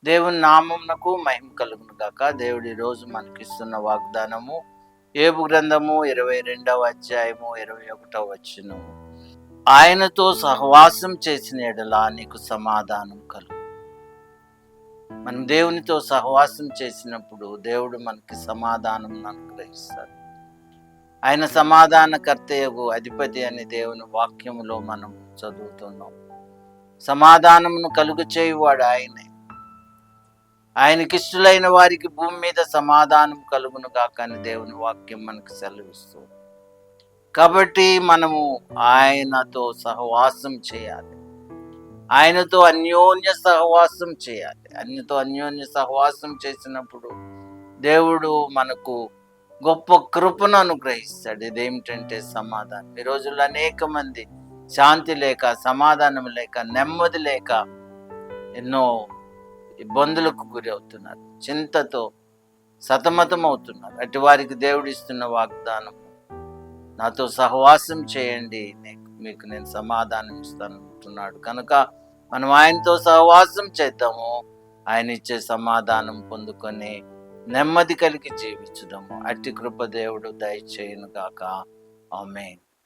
దేవుని నామమునకు మహిమ కలుగును గాక. దేవుడు ఈరోజు మనకిస్తున్న వాగ్దానము యోబు గ్రంథము 22వ అధ్యాయము 21వ వచనము. ఆయనతో సహవాసం చేసిన యెడల నీకు సమాధానం కలుగు. మనం దేవునితో సహవాసం చేసినప్పుడు దేవుడు మనకి సమాధానం అనుగ్రహిస్తాడు. ఆయన సమాధానకర్తయగు అధిపతి అని దేవుని వాక్యములో మనం చదువుతున్నాం. సమాధానమును కలుగు చేయువాడు ఆయనే. ఆయనకిష్టులైన వారికి భూమి మీద సమాధానం కలుగును గాక అని దేవుని వాక్యం మనకు సెలవిస్తుంది. కాబట్టి మనము ఆయనతో సహవాసం చేయాలి. ఆయనతో అన్యోన్య సహవాసం చేయాలి. ఆయనతో అన్యోన్య సహవాసం చేసినప్పుడు దేవుడు మనకు గొప్ప కృపను అనుగ్రహిస్తాడు. ఇదేమిటంటే సమాధానం. ఈ రోజుల్లో అనేక మంది శాంతి లేక, సమాధానం లేక, నెమ్మది లేక ఎన్నో ఇబ్బందులకు గురి అవుతున్నారు. చింతతో సతమతం అవుతున్నారు. అటు వారికి దేవుడు ఇస్తున్న వాగ్దానం, నాతో సహవాసం చేయండి, మీకు నేను సమాధానం ఇస్తాను అంటున్నాడు. కనుక మనం ఆయనతో సహవాసం చేద్దాము. ఆయన ఇచ్చే సమాధానం పొందుకొని నెమ్మది కలిగి జీవించుదాము. అట్టి కృప దేవుడు దయచేయును గాక. ఆమేన్.